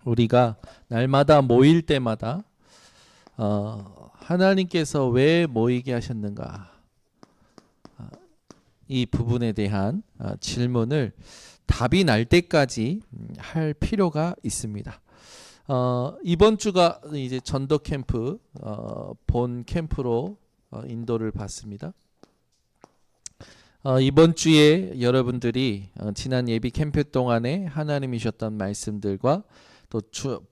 우리가 날마다 모일 때마다 하나님께서 왜 모이게 하셨는가, 이 부분에 대한 질문을 답이 날 때까지 할 필요가 있습니다. 이번 주가 이제 전도 캠프 본 캠프로 인도를 받습니다. 이번 주에 여러분들이 지난 예비 캠프 동안에 하나님이 주셨던 말씀들과 또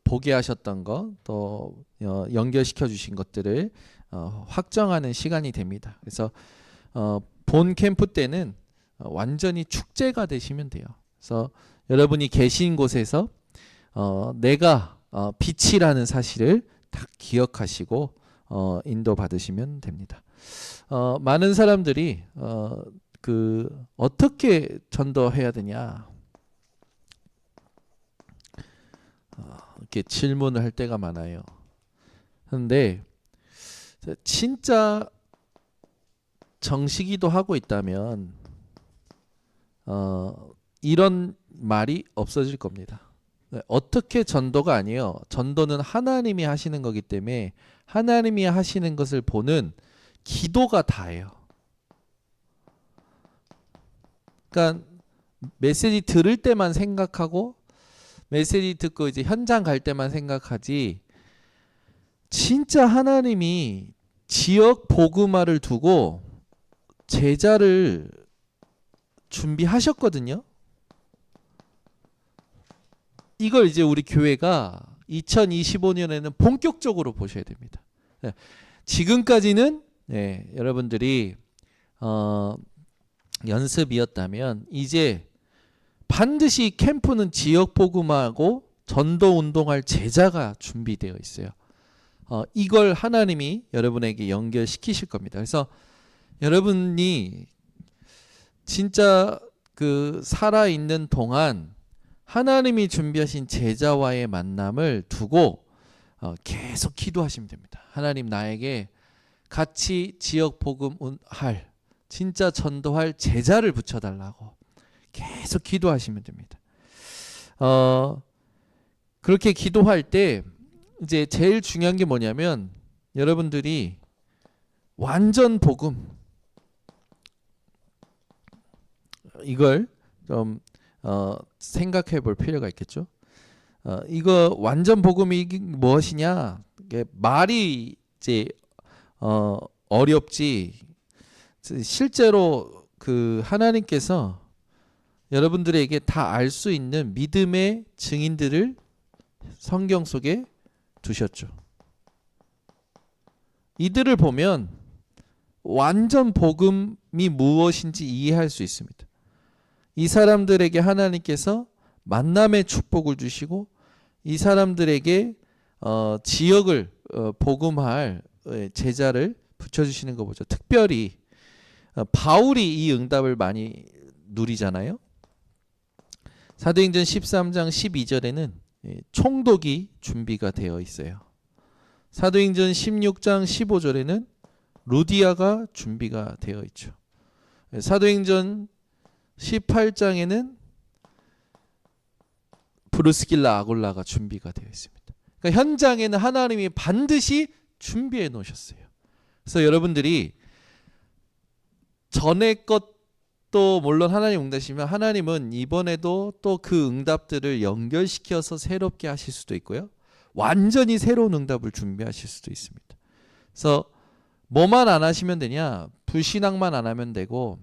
보게 하셨던 것, 또 연결시켜 주신 것들을 확정하는 시간이 됩니다. 그래서 본 캠프 때는 완전히 축제가 되시면 돼요. 그래서 여러분이 계신 곳에서 내가 빛이라는 사실을 딱 기억하시고 인도 받으시면 됩니다. 많은 사람들이 어떻게 전도해야 되냐, 이렇게 질문을 할 때가 많아요. 그런데 진짜 정식이도 하고 있다면 이런 말이 없어질 겁니다. 어떻게 전도가 아니에요. 전도는 하나님이 하시는 거기 때문에 하나님이 하시는 것을 보는 기도가 다예요. 그러니까 메시지 들을 때만 생각하고 메시지 듣고 이제 현장 갈 때만 생각하지, 진짜 하나님이 지역 복음화를 두고 제자를 준비하셨거든요. 이걸 이제 우리 교회가 2025년에는 본격적으로 보셔야 됩니다. 지금까지는 여러분들이 연습이었다면 이제 반드시 캠프는 지역 복음하고 전도 운동할 제자가 준비되어 있어요. 이걸 하나님이 여러분에게 연결시키실 겁니다. 그래서 여러분이 진짜 살아있는 동안 하나님이 준비하신 제자와의 만남을 두고 계속 기도하시면 됩니다. 하나님, 나에게 같이 지역 복음할, 진짜 전도할 제자를 붙여달라고 계속 기도하시면 됩니다. 그렇게 기도할 때 이제 제일 중요한 게 뭐냐면, 여러분들이 완전 복음, 이걸 좀 생각해 볼 필요가 있겠죠. 이거 완전 복음이 무엇이냐? 말이 이제 어렵지, 실제로 하나님께서 여러분들에게 다 알 수 있는 믿음의 증인들을 성경 속에 두셨죠. 이들을 보면 완전 복음이 무엇인지 이해할 수 있습니다. 이 사람들에게 하나님께서 만남의 축복을 주시고 이 사람들에게 지역을 복음할 제자를 붙여주시는 거 보죠. 특별히 바울이 이 응답을 많이 누리잖아요. 사도행전 13장 12절에는 총독이 준비가 되어 있어요. 사도행전 16장 15절에는 루디아가 준비가 되어 있죠. 사도행전 18장에는 브루스길라 아골라가 준비가 되어 있습니다. 그러니까 현장에는 하나님이 반드시 준비해 놓으셨어요. 그래서 여러분들이 전의 것도 물론 하나님 응답이시면 하나님은 이번에도 또 그 응답들을 연결시켜서 새롭게 하실 수도 있고요, 완전히 새로운 응답을 준비하실 수도 있습니다. 그래서 뭐만 안 하시면 되냐? 불신앙만 안 하면 되고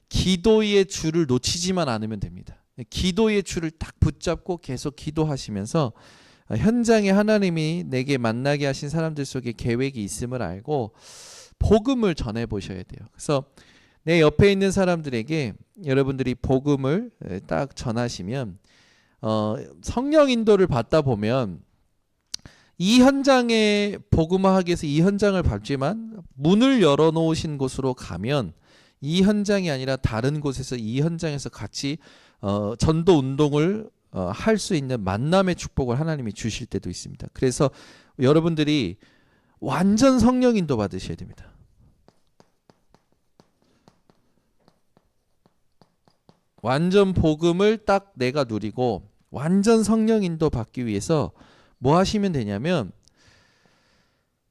기도의 줄을 놓치지만 않으면 됩니다. 기도의 줄을 딱 붙잡고 계속 기도하시면서 현장에 하나님이 내게 만나게 하신 사람들 속에 계획이 있음을 알고 복음을 전해 보셔야 돼요. 그래서 내 옆에 있는 사람들에게 여러분들이 복음을 딱 전하시면 성령 인도를 받다 보면 이 현장에 복음화하기 위해서 이 현장을 밟지만 문을 열어놓으신 곳으로 가면 이 현장이 아니라 다른 곳에서 이 현장에서 같이 전도 운동을 할 수 있는 만남의 축복을 하나님이 주실 때도 있습니다. 그래서 여러분들이 완전 성령 인도 받으셔야 됩니다. 완전 복음을 딱 내가 누리고 완전 성령 인도 받기 위해서 뭐 하시면 되냐면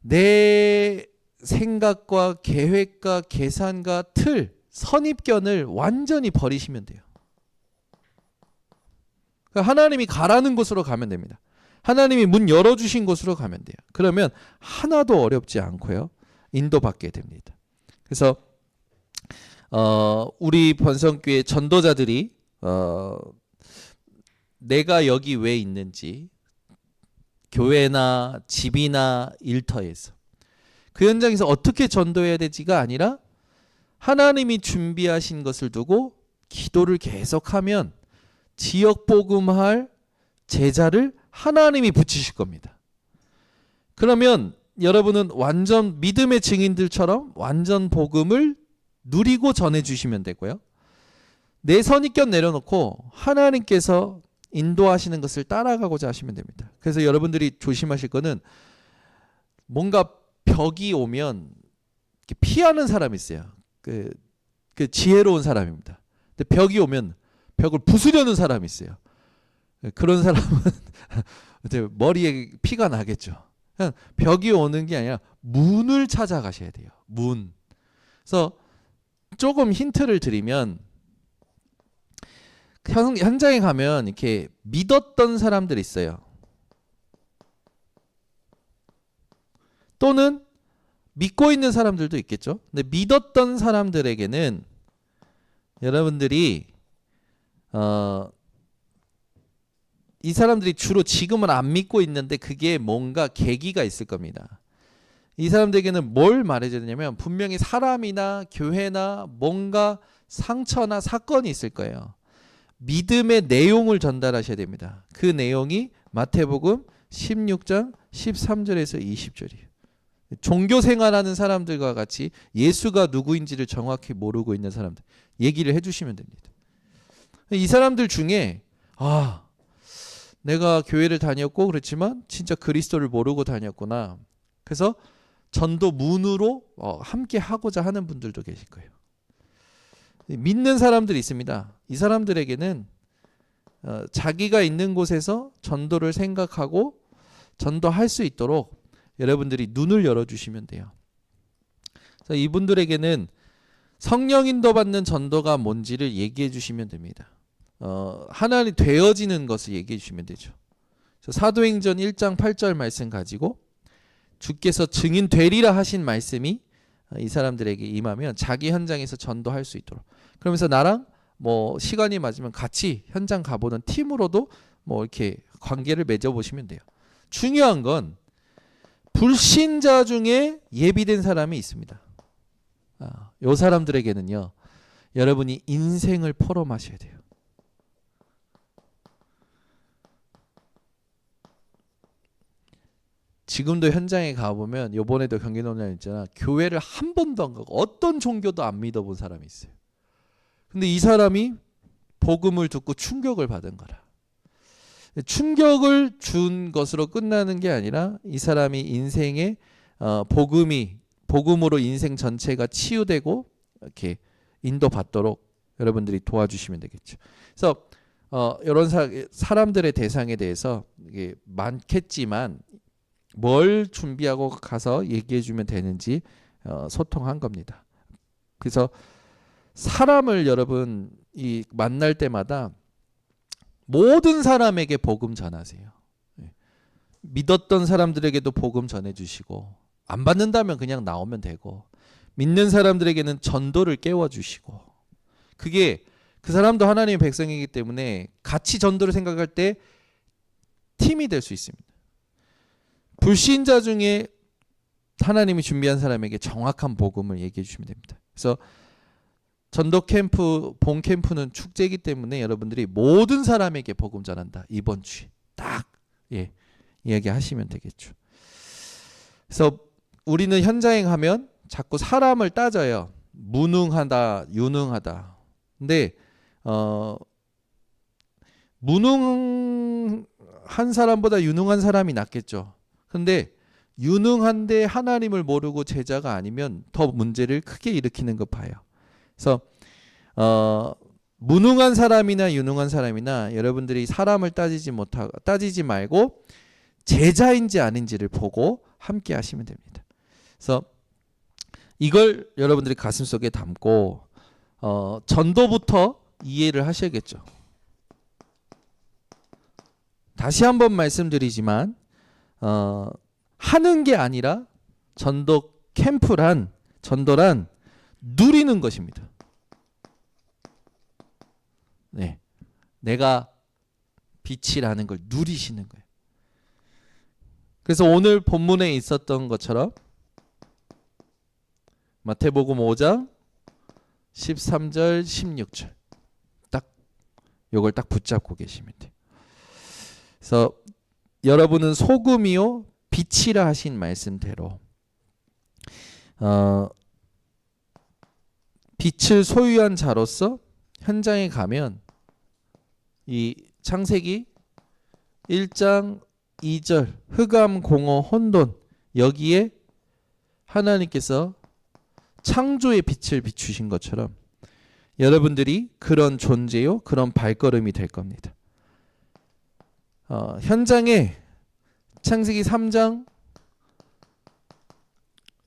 내 생각과 계획과 계산과 틀, 선입견을 완전히 버리시면 돼요. 그러니까 하나님이 가라는 곳으로 가면 됩니다. 하나님이 문 열어주신 곳으로 가면 돼요. 그러면 하나도 어렵지 않고요. 인도받게 됩니다. 그래서 우리 번성교회 전도자들이 내가 여기 왜 있는지 교회나 집이나 일터에서 그 현장에서 어떻게 전도해야 되지가 아니라 하나님이 준비하신 것을 두고 기도를 계속하면 지역 복음할 제자를 하나님이 붙이실 겁니다. 그러면 여러분은 완전 믿음의 증인들처럼 완전 복음을 누리고 전해주시면 되고요. 내 선입견 내려놓고 하나님께서 인도하시는 것을 따라가고자 하시면 됩니다. 그래서 여러분들이 조심하실 거는 뭔가 벽이 오면 피하는 사람이 있어요. 그 지혜로운 사람입니다. 근데 벽이 오면 벽을 부수려는 사람이 있어요. 그런 사람은 머리에 피가 나겠죠. 그냥 벽이 오는 게 아니라 문을 찾아가셔야 돼요. 문. 그래서 조금 힌트를 드리면 현장에 가면 이렇게 믿었던 사람들이 있어요. 또는 믿고 있는 사람들도 있겠죠. 근데 믿었던 사람들에게는 여러분들이 이 사람들이 주로 지금은 안 믿고 있는데 그게 뭔가 계기가 있을 겁니다. 이 사람들에게는 뭘 말해줘야 되냐면 분명히 사람이나 교회나 뭔가 상처나 사건이 있을 거예요. 믿음의 내용을 전달하셔야 됩니다. 그 내용이 마태복음 16장 13절에서 20절이에요. 종교 생활하는 사람들과 같이 예수가 누구인지를 정확히 모르고 있는 사람들 얘기를 해주시면 됩니다. 이 사람들 중에 내가 교회를 다녔고 그렇지만 진짜 그리스도를 모르고 다녔구나. 그래서 전도 문으로 함께 하고자 하는 분들도 계실 거예요. 믿는 사람들이 있습니다. 이 사람들에게는 자기가 있는 곳에서 전도를 생각하고 전도할 수 있도록 여러분들이 눈을 열어주시면 돼요. 그래서 이분들에게는 성령 인도받는 전도가 뭔지를 얘기해 주시면 됩니다. 하나님 되어지는 것을 얘기해 주시면 되죠. 사도행전 1장 8절 말씀 가지고 주께서 증인 되리라 하신 말씀이 이 사람들에게 임하면 자기 현장에서 전도할 수 있도록. 그러면서 나랑 뭐 시간이 맞으면 같이 현장 가보는 팀으로도 뭐 이렇게 관계를 맺어보시면 돼요. 중요한 건 불신자 중에 예비된 사람이 있습니다. 이 사람들에게는요, 여러분이 인생을 포럼하셔야 돼요. 지금도 현장에 가보면 요번에도 경기도년 있잖아. 교회를 한 번도 안 가고 어떤 종교도 안 믿어본 사람이 있어요. 근데 이 사람이 복음을 듣고 충격을 받은 거라. 충격을 준 것으로 끝나는 게 아니라 이 사람이 인생에 복음으로 인생 전체가 치유되고 이렇게 인도받도록 여러분들이 도와주시면 되겠죠. 그래서 이런 사람들의 대상에 대해서 이게 많겠지만 뭘 준비하고 가서 얘기해 주면 되는지 소통한 겁니다. 그래서 사람을 여러분 만날 때마다 모든 사람에게 복음 전하세요. 믿었던 사람들에게도 복음 전해주시고 안 받는다면 그냥 나오면 되고 믿는 사람들에게는 전도를 깨워주시고 그게 그 사람도 하나님의 백성이기 때문에 같이 전도를 생각할 때 팀이 될 수 있습니다. 불신자 중에 하나님이 준비한 사람에게 정확한 복음을 얘기해 주시면 됩니다. 그래서 전도 캠프, 본 캠프는 축제이기 때문에 여러분들이 모든 사람에게 복음 전한다. 이번 주에 딱 이야기하시면 되겠죠. 그래서 우리는 현장에 가면 자꾸 사람을 따져요. 무능하다, 유능하다. 근데 무능한 사람보다 유능한 사람이 낫겠죠. 근데 유능한데 하나님을 모르고 제자가 아니면 더 문제를 크게 일으키는 거 봐요. 그래서 무능한 사람이나 유능한 사람이나 여러분들이 사람을 따지지 말고 제자인지 아닌지를 보고 함께 하시면 됩니다. 그래서 이걸 여러분들이 가슴속에 담고 전도부터 이해를 하셔야겠죠. 다시 한번 말씀드리지만 하는 게 아니라 전도란 누리는 것입니다. 네, 내가 빛이라는 걸 누리시는 거예요. 그래서 오늘 본문에 있었던 것처럼 마태복음 5장 13절 16절 딱 요걸 딱 붙잡고 계시면 돼요. 그래서 여러분은 소금이요 빛이라 하신 말씀대로 빛을 소유한 자로서 현장에 가면 이 창세기 1장 2절 흑암 공허 혼돈 여기에 하나님께서 창조의 빛을 비추신 것처럼 여러분들이 그런 존재요 그런 발걸음이 될 겁니다. 현장에 창세기 3장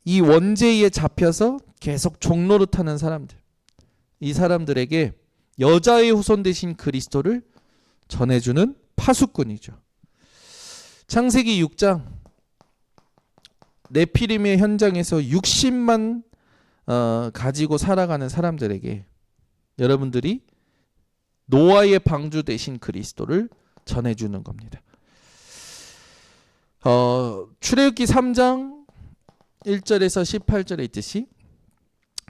이 원죄에 잡혀서 계속 종노릇하는 사람들 이 사람들에게 여자의 후손 되신 그리스도를 전해주는 파수꾼이죠. 창세기 6장 네피림의 현장에서 60만 가지고 살아가는 사람들에게 여러분들이 노아의 방주 되신 그리스도를 전해주는 겁니다. 출애굽기 3장 1절에서 18절에 있듯이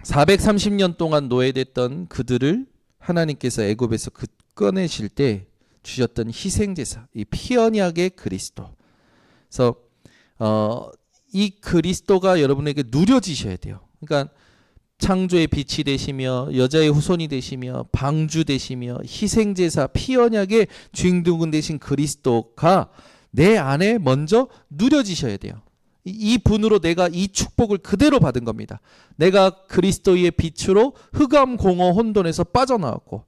430년 동안 노예됐던 그들을 하나님께서 애굽에서 꺼내실 때 주셨던 희생제사 이 피언약의 그리스도. 그래서 이 그리스도가 여러분에게 누려지셔야 돼요. 그러니까 창조의 빛이 되시며 여자의 후손이 되시며 방주 되시며 희생제사 피언약의 주인공 되신 그리스도가 내 안에 먼저 누려지셔야 돼요. 이 분으로 내가 이 축복을 그대로 받은 겁니다. 내가 그리스도의 빛으로 흑암 공허 혼돈에서 빠져나왔고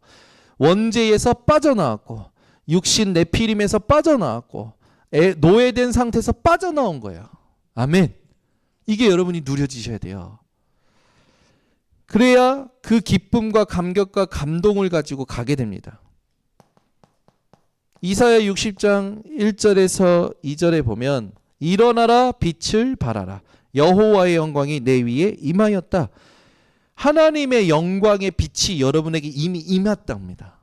원죄에서 빠져나왔고 육신 네피림에서 빠져나왔고 노예된 상태에서 빠져나온 거예요. 아멘. 이게 여러분이 누려지셔야 돼요. 그래야 그 기쁨과 감격과 감동을 가지고 가게 됩니다. 이사야 60장 1절에서 2절에 보면 일어나라 빛을 발하라 여호와의 영광이 내 위에 임하였다. 하나님의 영광의 빛이 여러분에게 이미 임했답니다.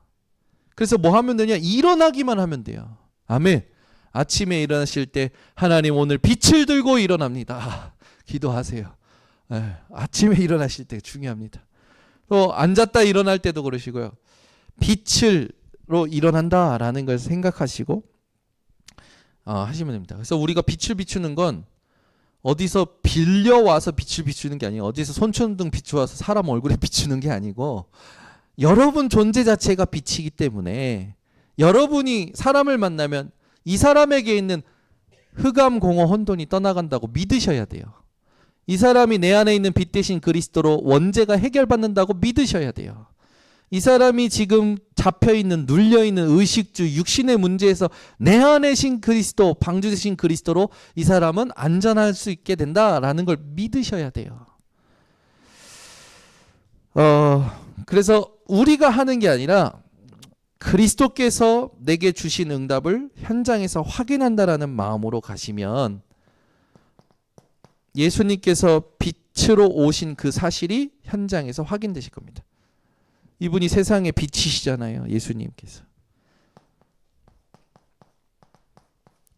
그래서 뭐 하면 되냐? 일어나기만 하면 돼요. 아멘. 아침에 일어나실 때 하나님 오늘 빛을 들고 일어납니다. 기도하세요. 아침에 일어나실 때 중요합니다. 또 앉았다 일어날 때도 그러시고요. 빛으로 일어난다라는 걸 생각하시고 하시면 됩니다. 그래서 우리가 빛을 비추는 건 어디서 빌려와서 빛을 비추는 게 아니에요. 어디서 손천등 비추어서 사람 얼굴에 비추는 게 아니고 여러분 존재 자체가 빛이기 때문에 여러분이 사람을 만나면 이 사람에게 있는 흑암 공허 혼돈이 떠나간다고 믿으셔야 돼요. 이 사람이 내 안에 있는 빛 대신 그리스도로 원죄가 해결받는다고 믿으셔야 돼요. 이 사람이 지금 잡혀있는 눌려있는 의식주 육신의 문제에서 내 안에 신 그리스도 방주 되신 그리스도로 이 사람은 안전할 수 있게 된다라는 걸 믿으셔야 돼요. 그래서 우리가 하는 게 아니라 그리스도께서 내게 주신 응답을 현장에서 확인한다라는 마음으로 가시면 예수님께서 빛으로 오신 그 사실이 현장에서 확인되실 겁니다. 이분이 세상의 빛이시잖아요. 예수님께서.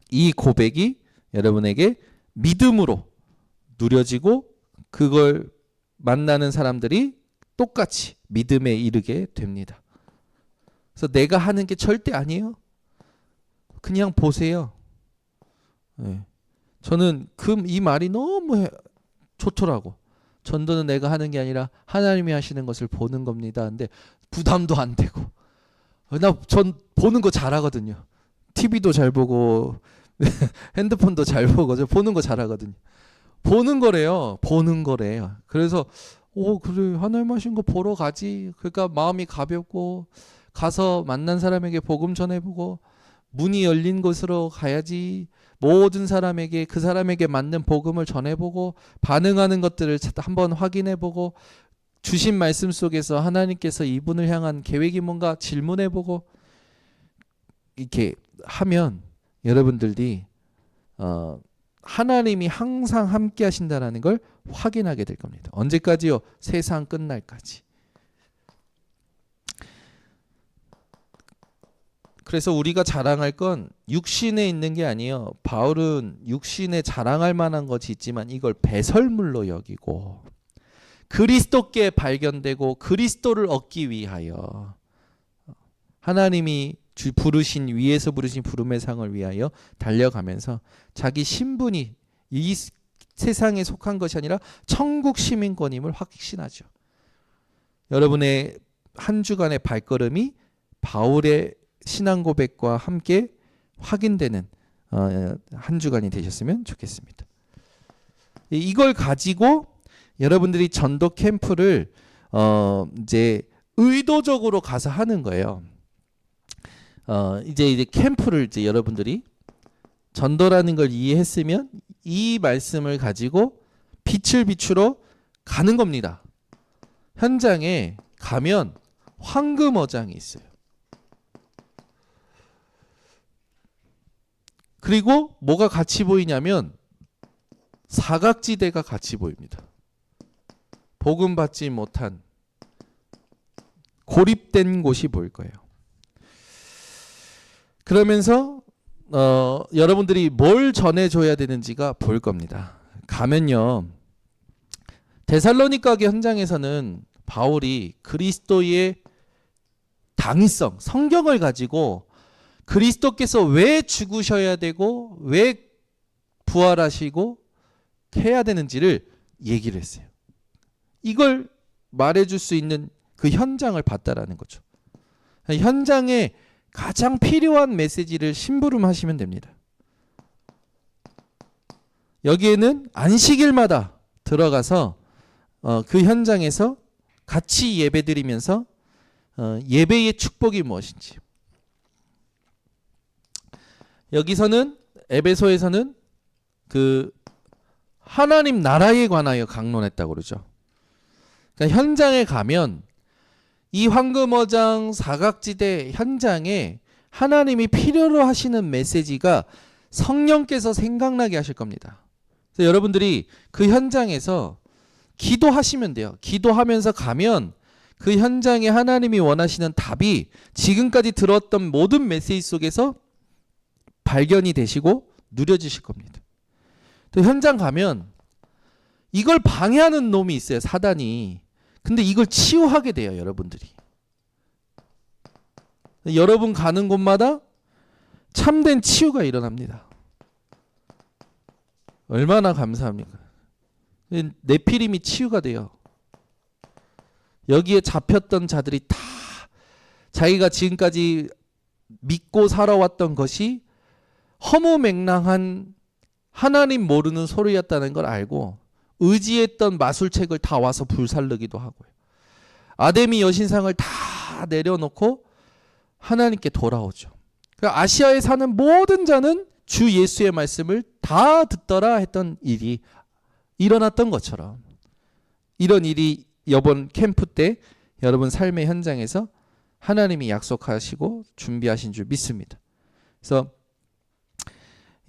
이 고백이 여러분에게 믿음으로 누려지고 그걸 만나는 사람들이 똑같이 믿음에 이르게 됩니다. 그래서 내가 하는 게 절대 아니에요. 그냥 보세요. 네. 저는 이 말이 너무 좋더라고. 전도는 내가 하는 게 아니라 하나님이 하시는 것을 보는 겁니다. 근데 부담도 안 되고. 전 보는 거 잘하거든요. TV도 잘 보고 핸드폰도 잘 보고 저 보는 거 잘하거든요. 보는 거래요. 보는 거래요. 그래서 그래 하나님 하신 거 보러 가지. 그러니까 마음이 가볍고 가서 만난 사람에게 복음 전해보고 문이 열린 곳으로 가야지. 모든 사람에게 그 사람에게 맞는 복음을 전해보고 반응하는 것들을 한번 확인해보고 주신 말씀 속에서 하나님께서 이분을 향한 계획이 뭔가 질문해보고 이렇게 하면 여러분들이 하나님이 항상 함께 하신다는 걸 확인하게 될 겁니다. 언제까지요? 세상 끝날까지. 그래서 우리가 자랑할 건 육신에 있는 게 아니에요. 바울은 육신에 자랑할 만한 것이 있지만 이걸 배설물로 여기고 그리스도께 발견되고 그리스도를 얻기 위하여 하나님이 부르신 위에서 부르신 부름의 상을 위하여 달려가면서 자기 신분이 이 세상에 속한 것이 아니라 천국 시민권임을 확신하죠. 여러분의 한 주간의 발걸음이 바울의 신앙 고백과 함께 확인되는 한 주간이 되셨으면 좋겠습니다. 이걸 가지고 여러분들이 전도 캠프를 이제 의도적으로 가서 하는 거예요. 이제 캠프를 이제 여러분들이 전도라는 걸 이해했으면 이 말씀을 가지고 빛을 비추러 가는 겁니다. 현장에 가면 황금어장이 있어요. 그리고 뭐가 같이 보이냐면 사각지대가 같이 보입니다. 복음 받지 못한 고립된 곳이 보일 거예요. 그러면서 여러분들이 뭘 전해줘야 되는지가 보일 겁니다. 가면요. 데살로니가 현장에서는 바울이 그리스도의 당위성, 성경을 가지고 그리스도께서 왜 죽으셔야 되고 왜 부활하시고 해야 되는지를 얘기를 했어요. 이걸 말해줄 수 있는 그 현장을 봤다라는 거죠. 현장에 가장 필요한 메시지를 심부름하시면 됩니다. 여기에는 안식일마다 들어가서 그 현장에서 같이 예배드리면서 예배의 축복이 무엇인지, 여기서는 에베소에서는 그 하나님 나라에 관하여 강론했다고 그러죠. 그러니까 현장에 가면 이 황금어장 사각지대 현장에 하나님이 필요로 하시는 메시지가 성령께서 생각나게 하실 겁니다. 그래서 여러분들이 그 현장에서 기도하시면 돼요. 기도하면서 가면 그 현장에 하나님이 원하시는 답이 지금까지 들었던 모든 메시지 속에서 발견이 되시고 누려지실 겁니다. 또 현장 가면 이걸 방해하는 놈이 있어요. 사단이. 근데 이걸 치유하게 돼요. 여러분들이. 여러분 가는 곳마다 참된 치유가 일어납니다. 얼마나 감사합니까? 네피림이 치유가 돼요. 여기에 잡혔던 자들이 다 자기가 지금까지 믿고 살아왔던 것이 허무맹랑한 하나님 모르는 소리였다는 걸 알고 의지했던 마술책을 다 와서 불살르기도 하고요. 아데미 여신상을 다 내려놓고 하나님께 돌아오죠. 그러니까 아시아에 사는 모든 자는 주 예수의 말씀을 다 듣더라 했던 일이 일어났던 것처럼 이런 일이 이번 캠프 때 여러분 삶의 현장에서 하나님이 약속하시고 준비하신 줄 믿습니다. 그래서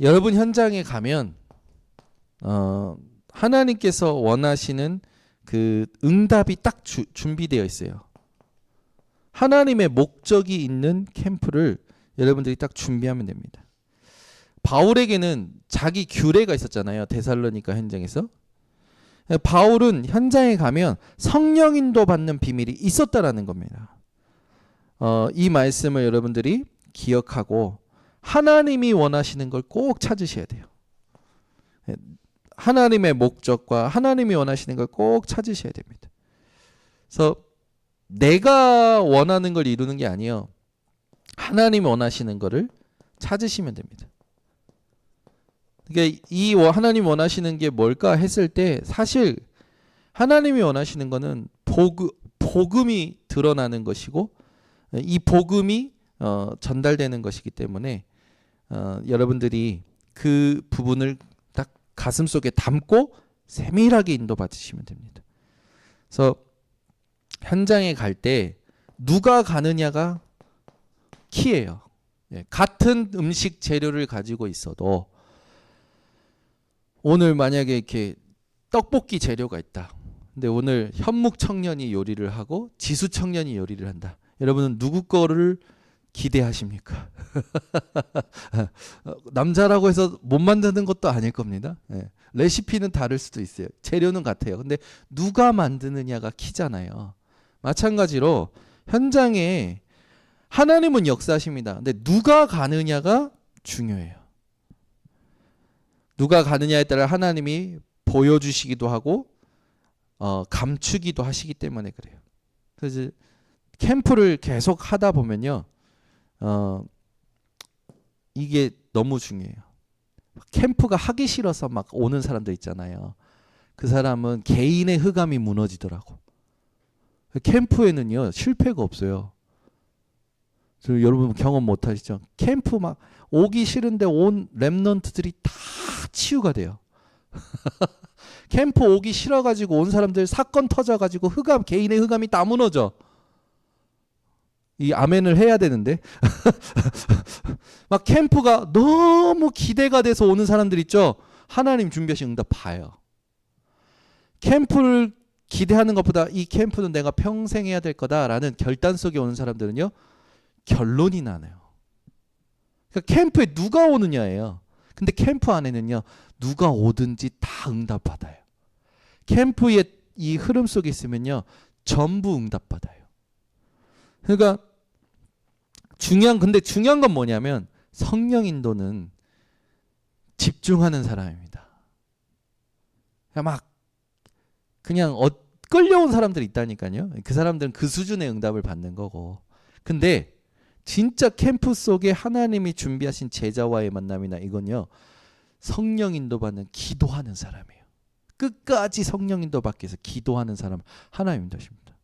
여러분 현장에 가면 하나님께서 원하시는 그 응답이 딱 준비되어 있어요. 하나님의 목적이 있는 캠프를 여러분들이 딱 준비하면 됩니다. 바울에게는 자기 규례가 있었잖아요. 데살로니가 현장에서. 바울은 현장에 가면 성령 인도 받는 비밀이 있었다라는 겁니다. 이 말씀을 여러분들이 기억하고 하나님이 원하시는 걸 꼭 찾으셔야 돼요. 하나님의 목적과 하나님이 원하시는 걸 꼭 찾으셔야 됩니다. 그래서 내가 원하는 걸 이루는 게 아니에요. 하나님이 원하시는 거를 찾으시면 됩니다. 그러니까 이 하나님 원하시는 게 뭘까 했을 때 사실 하나님이 원하시는 거는 복음이 드러나는 것이고 이 복음이 전달되는 것이기 때문에 여러분들이 그 부분을 딱 가슴속에 담고 세밀하게 인도받으시면 됩니다. 그래서 현장에 갈 때 누가 가느냐가 키예요. 같은 음식 재료를 가지고 있어도 오늘 만약에 이렇게 떡볶이 재료가 있다. 근데 오늘 현묵 청년이 요리를 하고 지수 청년이 요리를 한다. 여러분은 누구 거를 기대하십니까? 남자라고 해서 못 만드는 것도 아닐 겁니다. 레시피는 다를 수도 있어요. 재료는 같아요. 근데 누가 만드느냐가 키잖아요. 마찬가지로 현장에 하나님은 역사하십니다. 근데 누가 가느냐가 중요해요. 누가 가느냐에 따라 하나님이 보여주시기도 하고 감추기도 하시기 때문에 그래요. 그래서 캠프를 계속 하다 보면요. 이게 너무 중요해요. 캠프가 하기 싫어서 막 오는 사람들 있잖아요. 그 사람은 개인의 흑암이 무너지더라고. 캠프에는요 실패가 없어요. 여러분 경험 못 하시죠? 캠프 막 오기 싫은데 온 랩넌트들이 다 치유가 돼요. 캠프 오기 싫어가지고 온 사람들 사건 터져가지고 흑암, 개인의 흑암이 다 무너져. 이 아멘을 해야 되는데 막 캠프가 너무 기대가 돼서 오는 사람들 있죠. 하나님 준비하신 응답 봐요. 캠프를 기대하는 것보다 이 캠프는 내가 평생 해야 될 거다라는 결단 속에 오는 사람들은요 결론이 나네요. 그러니까 캠프에 누가 오느냐예요. 근데 캠프 안에는요 누가 오든지 다 응답 받아요. 캠프의 이 흐름 속에 있으면요 전부 응답 받아요. 그러니까 근데 중요한 건 뭐냐면 성령 인도는 집중하는 사람입니다. 막 그냥 끌려온 사람들이 있다니까요. 그 사람들은 그 수준의 응답을 받는 거고. 근데 진짜 캠프 속에 하나님이 준비하신 제자와의 만남이나 이건요. 성령 인도 받는 기도하는 사람이에요. 끝까지 성령 인도 받기 위해서 기도하는 사람 하나님 인도십니다.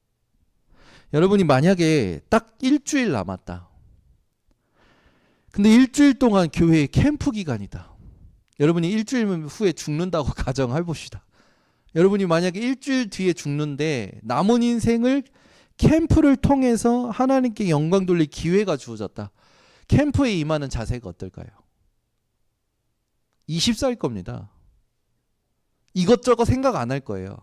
여러분이 만약에 딱 일주일 남았다. 근데 일주일 동안 교회의 캠프 기간이다. 여러분이 일주일 후에 죽는다고 가정해 봅시다. 여러분이 만약에 일주일 뒤에 죽는데 남은 인생을 캠프를 통해서 하나님께 영광 돌릴 기회가 주어졌다. 캠프에 임하는 자세가 어떨까요? 24일 겁니다. 이것저것 생각 안 할 거예요.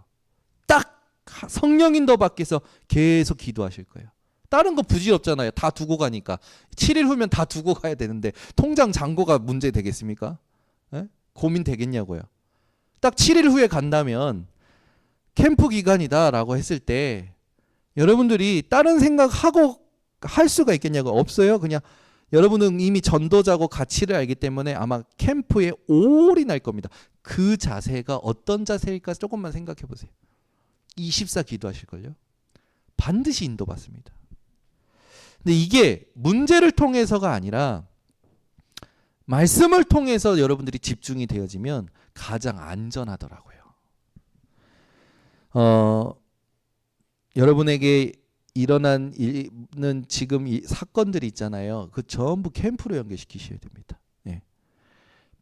딱 성령 인도 받기 위해서 계속 기도하실 거예요. 다른 거 부질없잖아요. 다 두고 가니까. 7일 후면 다 두고 가야 되는데 통장 잔고가 문제 되겠습니까? 에? 고민 되겠냐고요. 딱 7일 후에 간다면 캠프 기간이다라고 했을 때 여러분들이 다른 생각하고 할 수가 있겠냐고. 없어요. 그냥 여러분은 이미 전도자고 가치를 알기 때문에 아마 캠프에 올인할 겁니다. 그 자세가 어떤 자세일까 조금만 생각해 보세요. 24 기도하실걸요. 반드시 인도받습니다. 근데 이게 문제를 통해서가 아니라 말씀을 통해서 여러분들이 집중이 되어지면 가장 안전하더라고요. 여러분에게 일어난 일은 지금 이 사건들이 있잖아요. 그 전부 캠프로 연결시키셔야 됩니다.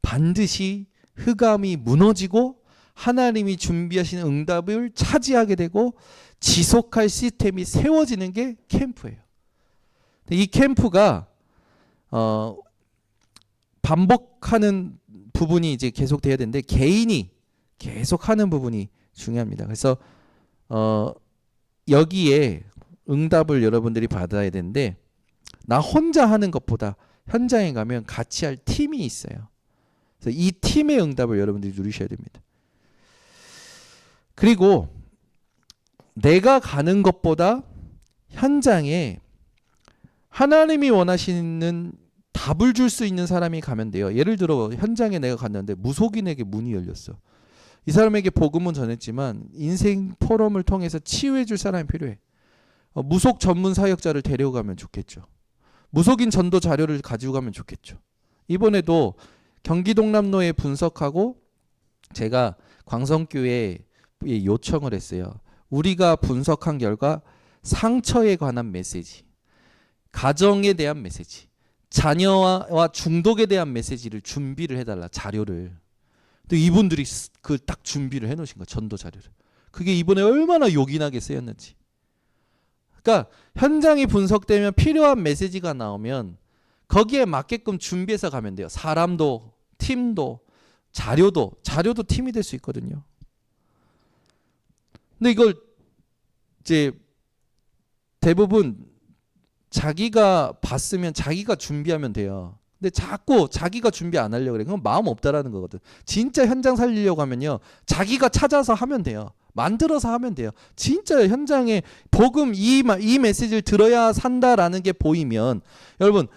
반드시 흑암이 무너지고 하나님이 준비하신 응답을 차지하게 되고 지속할 시스템이 세워지는 게 캠프예요. 이 캠프가 반복하는 부분이 이제 계속 돼야 되는데 개인이 계속하는 부분이 중요합니다. 그래서 여기에 응답을 여러분들이 받아야 되는데 나 혼자 하는 것보다 현장에 가면 같이 할 팀이 있어요. 그래서 이 팀의 응답을 여러분들이 누리셔야 됩니다. 그리고 내가 가는 것보다 현장에 하나님이 원하시는 답을 줄 수 있는 사람이 가면 돼요. 예를 들어 현장에 내가 갔는데 무속인에게 문이 열렸어. 이 사람에게 복음은 전했지만 인생 포럼을 통해서 치유해 줄 사람이 필요해. 무속 전문 사역자를 데려가면 좋겠죠. 무속인 전도 자료를 가지고 가면 좋겠죠. 이번에도 경기 동남로에 분석하고 제가 광성교회 요청을 했어요. 우리가 분석한 결과 상처에 관한 메시지, 가정에 대한 메시지, 자녀와 중독에 대한 메시지를 준비를 해달라, 자료를. 근데 이분들이 그 딱 준비를 해놓으신 거예요, 전도 자료를. 그게 이번에 얼마나 요긴하게 쓰였는지. 그러니까 현장이 분석되면 필요한 메시지가 나오면 거기에 맞게끔 준비해서 가면 돼요. 사람도, 팀도, 자료도 팀이 될 수 있거든요. 근데 이걸 이제 대부분 자기가 봤으면 자기가 준비하면 돼요. 근데 자꾸 자기가 준비 안 하려고 그래. 그건 마음 없다라는 거거든. 진짜 현장 살리려고 하면요, 자기가 찾아서 하면 돼요. 만들어서 하면 돼요. 진짜 현장에 복음 이 메시지를 들어야 산다라는 게 보이면, 여러분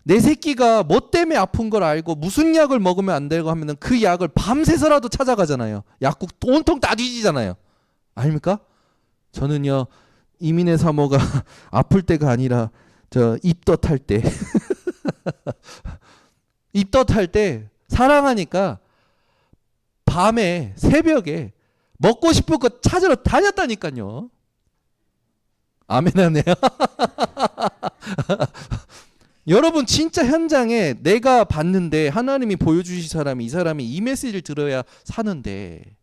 내 새끼가 뭐 때문에 아픈 걸 알고 무슨 약을 먹으면 안 되고 하면은 그 약을 밤새서라도 찾아가잖아요. 약국 온통 다 뒤지잖아요. 아닙니까? 저는요, 이민의 사모가 아플 때가 아니라 저 입덧할 때 입덧할 때 사랑하니까 밤에 새벽에 먹고 싶은 거 찾으러 다녔다니까요. 아멘하네요. 여러분 진짜 현장에 내가 봤는데 하나님이 보여주신 사람이, 이 사람이 이 메시지를 들어야 사는데,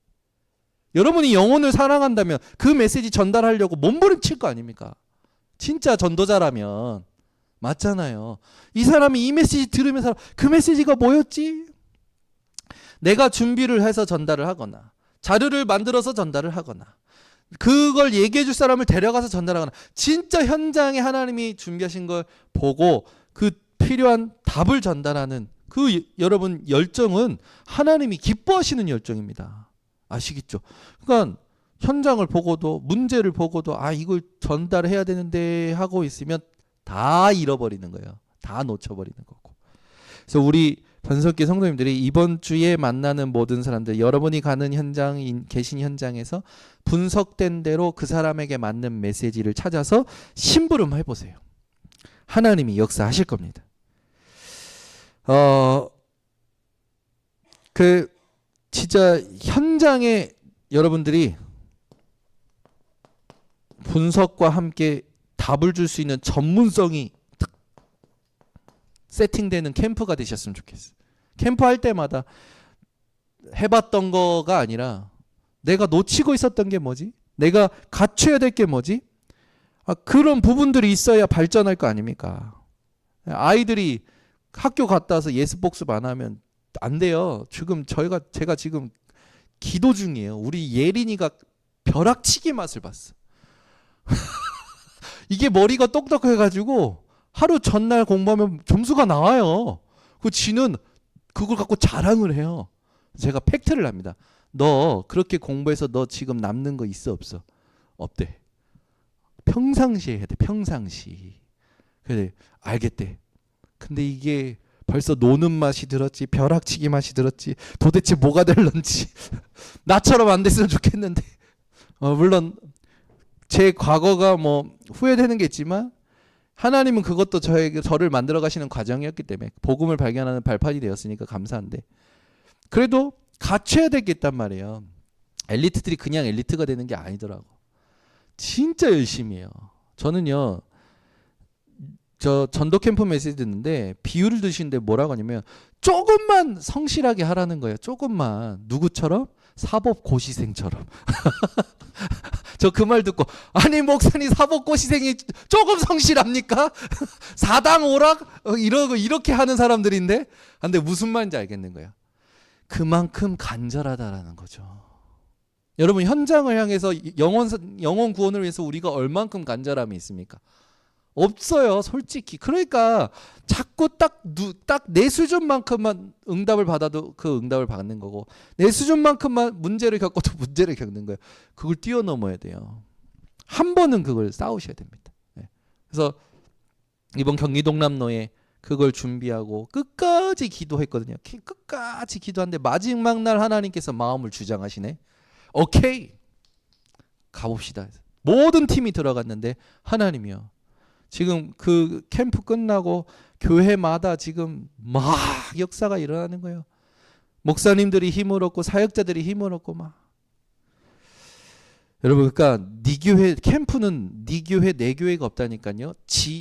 여러분이 영혼을 사랑한다면 그 메시지 전달하려고 몸부림칠 거 아닙니까? 진짜 전도자라면. 맞잖아요. 이 사람이 이 메시지 들으면서 그 메시지가 뭐였지? 내가 준비를 해서 전달을 하거나 자료를 만들어서 전달을 하거나 그걸 얘기해 줄 사람을 데려가서 전달하거나, 진짜 현장에 하나님이 준비하신 걸 보고 그 필요한 답을 전달하는 그 여러분 열정은 하나님이 기뻐하시는 열정입니다. 아시겠죠? 그러니까 현장을 보고도 문제를 보고도 이걸 전달해야 되는데 하고 있으면 다 잃어버리는 거예요. 다 놓쳐버리는 거고. 그래서 우리 변석기 성도님들이 이번 주에 만나는 모든 사람들, 여러분이 가는 현장, 계신 현장에서 분석된 대로 그 사람에게 맞는 메시지를 찾아서 심부름 해보세요. 하나님이 역사하실 겁니다. 진짜 현장에 여러분들이 분석과 함께 답을 줄 수 있는 전문성이 세팅되는 캠프가 되셨으면 좋겠어요. 캠프 할 때마다 해봤던 거가 아니라 내가 놓치고 있었던 게 뭐지? 내가 갖춰야 될 게 뭐지? 그런 부분들이 있어야 발전할 거 아닙니까? 아이들이 학교 갔다 와서 예습 복습 안 하면 안 돼요. 지금 제가 지금 기도 중이에요. 우리 예린이가 벼락치기 맛을 봤어. 이게 머리가 똑똑해가지고 하루 전날 공부하면 점수가 나와요. 그 지는 그걸 갖고 자랑을 해요. 제가 팩트를 합니다. 너 그렇게 공부해서 너 지금 남는 거 있어 없어? 없대. 평상시에 해야 돼. 평상시. 그래 알겠대. 근데 이게 벌써 노는 맛이 들었지, 벼락치기 맛이 들었지, 도대체 뭐가 될런지 나처럼 안 됐으면 좋겠는데. 물론 제 과거가 뭐 후회되는 게 있지만 하나님은 그것도 저를 만들어 가시는 과정이었기 때문에 복음을 발견하는 발판이 되었으니까 감사한데, 그래도 갖춰야 될 게 있단 말이에요. 엘리트들이 그냥 엘리트가 되는 게 아니더라고. 진짜 열심히 해요. 저는요, 저 전도 캠프 메시지 듣는데 비유를 드시는데 뭐라고 하냐면 조금만 성실하게 하라는 거예요. 조금만. 누구처럼? 사법고시생처럼. 저 그 말 듣고, 아니 목사님 사법고시생이 조금 성실합니까? 사당 오락 이렇게 하는 사람들인데. 근데 무슨 말인지 알겠는 거예요. 그만큼 간절하다라는 거죠. 여러분 현장을 향해서 영혼 구원을 위해서 우리가 얼만큼 간절함이 있습니까? 없어요, 솔직히. 그러니까 자꾸 딱 내 수준만큼만 응답을 받아도 그 응답을 받는 거고, 내 수준만큼만 문제를 겪어도 문제를 겪는 거예요. 그걸 뛰어넘어야 돼요. 한 번은 그걸 싸우셔야 됩니다. 그래서 이번 경기동남로에 그걸 준비하고 끝까지 기도했거든요. 끝까지 기도하는데 마지막 날 하나님께서 마음을 주장하시네. 오케이, 가봅시다. 모든 팀이 들어갔는데 하나님이요, 지금 그 캠프 끝나고 교회마다 지금 막 역사가 일어나는 거예요. 목사님들이 힘을 얻고 사역자들이 힘을 얻고 막. 여러분, 그러니까 네 교회 캠프는 네 교회 내 교회가 없다니까요.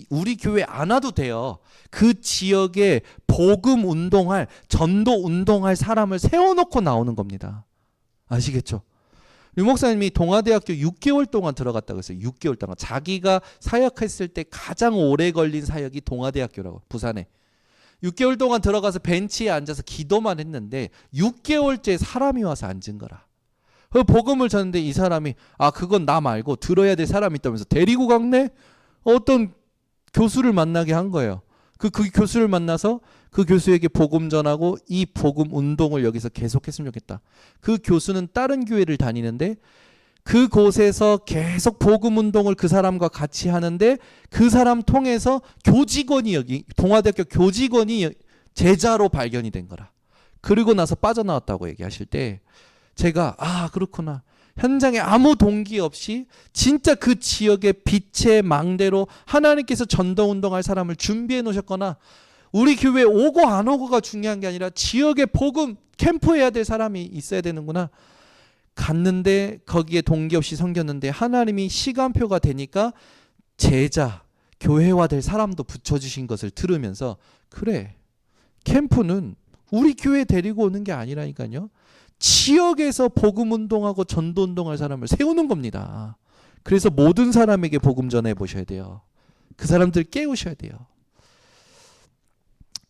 우리 교회 안 와도 돼요. 그 지역에 복음 운동할, 전도 운동할 사람을 세워놓고 나오는 겁니다. 아시겠죠? 유 목사님이 동아대학교 6개월 동안 들어갔다고 했어요. 6개월 동안. 자기가 사역했을 때 가장 오래 걸린 사역이 동아대학교라고, 부산에. 6개월 동안 들어가서 벤치에 앉아서 기도만 했는데 6개월째 사람이 와서 앉은 거라. 그 복음을 전했는데 이 사람이 그건 나 말고 들어야 될 사람이 있다면서 데리고 갔네? 어떤 교수를 만나게 한 거예요. 그 교수를 만나서 그 교수에게 복음 전하고 이 복음 운동을 여기서 계속했으면 좋겠다. 그 교수는 다른 교회를 다니는데 그곳에서 계속 복음 운동을 그 사람과 같이 하는데 그 사람 통해서 교직원이 여기 동아대학교 교직원이 제자로 발견이 된 거라. 그리고 나서 빠져나왔다고 얘기하실 때 제가 그렇구나. 현장에 아무 동기 없이 진짜 그 지역의 빛의 망대로 하나님께서 전도운동할 사람을 준비해 놓으셨거나 우리 교회 오고 안 오고가 중요한 게 아니라 지역에 복음 캠프해야 될 사람이 있어야 되는구나. 갔는데 거기에 동기 없이 섬겼는데 하나님이 시간표가 되니까 제자, 교회화될 사람도 붙여주신 것을 들으면서 그래, 캠프는 우리 교회 데리고 오는 게 아니라니까요. 지역에서 복음 운동하고 전도 운동할 사람을 세우는 겁니다. 그래서 모든 사람에게 복음 전해 보셔야 돼요. 그 사람들 깨우셔야 돼요.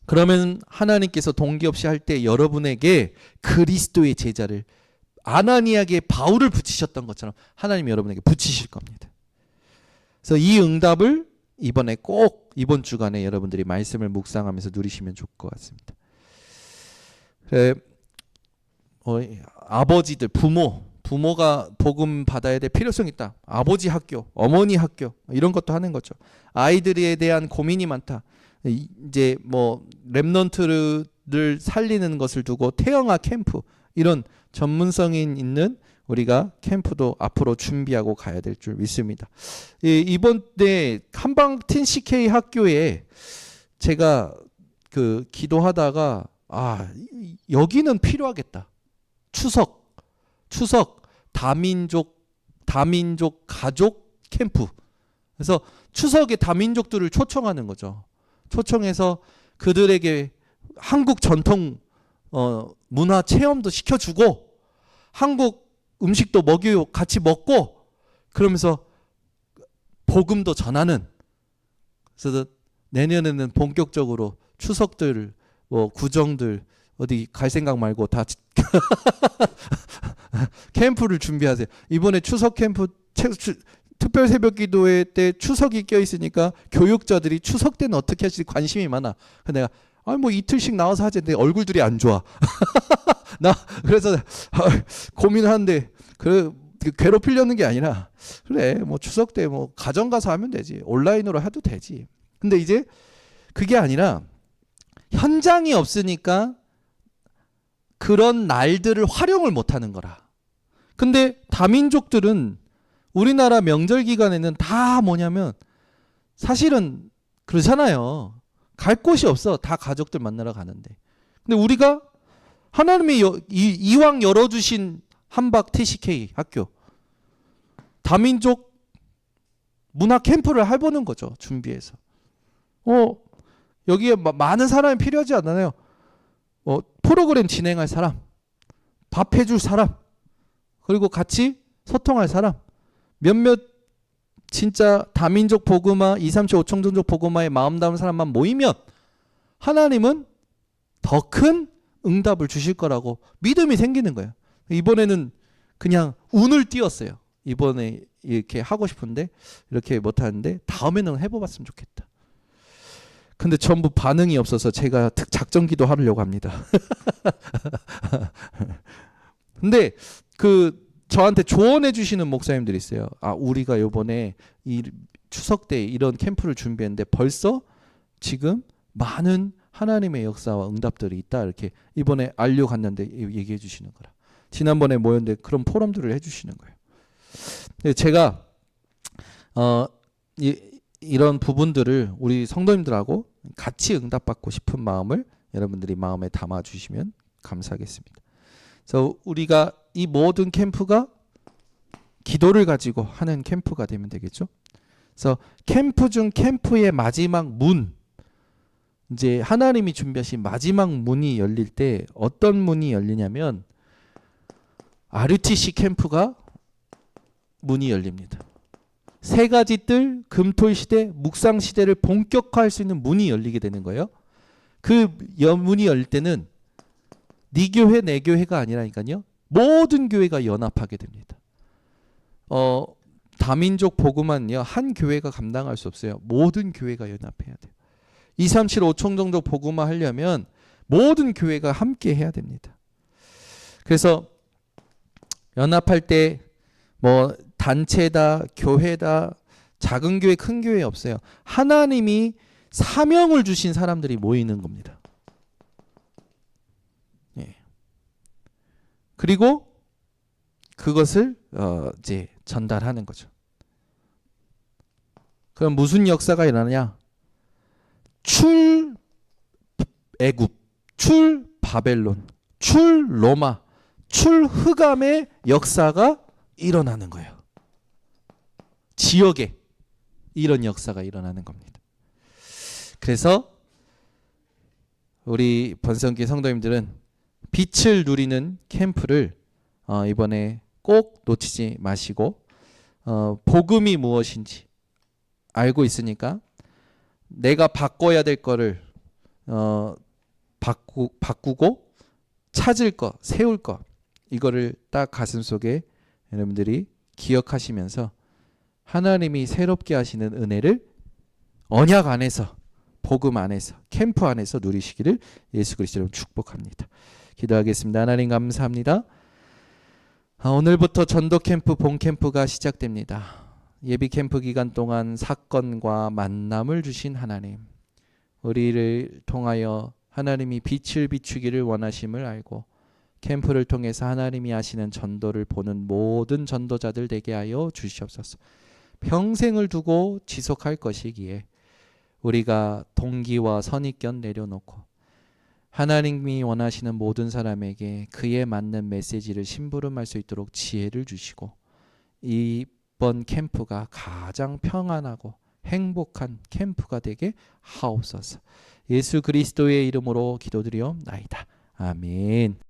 그러면 하나님께서 동기 없이 할 때 여러분에게 그리스도의 제자를 아나니아에게 바울을 붙이셨던 것처럼 하나님이 여러분에게 붙이실 겁니다. 그래서 이 응답을 이번에 꼭 이번 주간에 여러분들이 말씀을 묵상하면서 누리시면 좋을 것 같습니다. 아버지들, 부모가 복음 받아야 될 필요성이 있다. 아버지 학교, 어머니 학교 이런 것도 하는 거죠. 아이들에 대한 고민이 많다. 이제 뭐 렘넌트를 살리는 것을 두고 태영아 캠프 이런 전문성이 있는 우리가 캠프도 앞으로 준비하고 가야 될 줄 믿습니다. 이번에 한방 TCK 학교에 제가 기도하다가 여기는 필요하겠다. 추석 다민족 가족 캠프. 그래서 추석에 다민족들을 초청하는 거죠. 초청해서 그들에게 한국 전통 문화 체험도 시켜주고 한국 음식도 같이 먹고 그러면서 복음도 전하는. 그래서 내년에는 본격적으로 추석들 구정들 어디 갈 생각 말고 다 캠프를 준비하세요. 이번에 추석 캠프 특별 새벽 기도회 때 추석이 껴있으니까 교육자들이 추석 때는 어떻게 하실지 관심이 많아. 내가 뭐 이틀씩 나와서 하지. 내 얼굴들이 안 좋아. 그래서 고민을 하는데 괴롭히려는 게 아니라 그래 뭐 추석 때 뭐 가정 가서 하면 되지. 온라인으로 해도 되지. 근데 이제 그게 아니라 현장이 없으니까 그런 날들을 활용을 못하는 거라. 근데 다민족들은 우리나라 명절 기간에는 다 뭐냐면 사실은 그러잖아요. 갈 곳이 없어. 다 가족들 만나러 가는데. 근데 우리가 하나님이 이왕 열어주신 한박 TCK 학교 다민족 문화 캠프를 해보는 거죠. 준비해서. 여기에 많은 사람이 필요하지 않나요? 프로그램 진행할 사람, 밥 해줄 사람, 그리고 같이 소통할 사람, 몇몇 진짜 다민족 복음화, 2, 3, 5 청정족 복음화에 마음 담은 사람만 모이면 하나님은 더 큰 응답을 주실 거라고 믿음이 생기는 거예요. 이번에는 그냥 운을 띄웠어요. 이번에 이렇게 하고 싶은데 이렇게 못하는데 다음에는 해봐봤으면 좋겠다. 근데 전부 반응이 없어서 제가 작전기도 하려고 합니다. 근데 저한테 조언해 주시는 목사님들이 있어요. 우리가 요번에 이 추석 때 이런 캠프를 준비했는데 벌써 지금 많은 하나님의 역사와 응답들이 있다. 이렇게 이번에 알려 갔는데 얘기해 주시는 거라. 지난번에 모였는데 그런 포럼들을 해 주시는 거예요. 제가 이런 부분들을 우리 성도님들하고 같이 응답받고 싶은 마음을 여러분들이 마음에 담아 주시면 감사하겠습니다. 그래서 우리가 이 모든 캠프가 기도를 가지고 하는 캠프가 되면 되겠죠. 그래서 캠프 중 캠프의 마지막 문, 이제 하나님이 준비하신 마지막 문이 열릴 때 어떤 문이 열리냐면 RUTC 캠프가 문이 열립니다. 세 가지 뜰, 금토일 시대, 묵상 시대를 본격화할 수 있는 문이 열리게 되는 거예요. 그 문이 열릴 때는 네 교회 내 교회가 아니라니까요. 모든 교회가 연합하게 됩니다. 다민족 복음은요, 한 교회가 감당할 수 없어요. 모든 교회가 연합해야 돼요. 237 5총 정도 복음화 하려면 모든 교회가 함께 해야 됩니다. 그래서 연합할 때 뭐 단체다, 교회다, 작은 교회, 큰 교회 없어요. 하나님이 사명을 주신 사람들이 모이는 겁니다. 예. 그리고 그것을 이제 전달하는 거죠. 그럼 무슨 역사가 일어나냐? 출 애굽, 출 바벨론, 출 로마, 출 흑암의 역사가 일어나는 거예요. 지역에 이런 역사가 일어나는 겁니다. 그래서 우리 번성교회 성도님들은 빛을 누리는 캠프를 이번에 꼭 놓치지 마시고 복음이 무엇인지 알고 있으니까 내가 바꿔야 될 거를 바꾸고 찾을 거, 세울 거, 이거를 딱 가슴속에 여러분들이 기억하시면서 하나님이 새롭게 하시는 은혜를 언약 안에서, 복음 안에서, 캠프 안에서 누리시기를 예수 그리스도로 축복합니다. 기도하겠습니다. 하나님 감사합니다. 오늘부터 전도 캠프, 본 캠프가 시작됩니다. 예비 캠프 기간 동안 사건과 만남을 주신 하나님, 우리를 통하여 하나님이 빛을 비추기를 원하심을 알고 캠프를 통해서 하나님이 하시는 전도를 보는 모든 전도자들 되게 하여 주시옵소서. 평생을 두고 지속할 것이기에 우리가 동기와 선입견 내려놓고 하나님이 원하시는 모든 사람에게 그에 맞는 메시지를 심부름할 수 있도록 지혜를 주시고 이번 캠프가 가장 평안하고 행복한 캠프가 되게 하옵소서. 예수 그리스도의 이름으로 기도드리옵나이다. 아멘.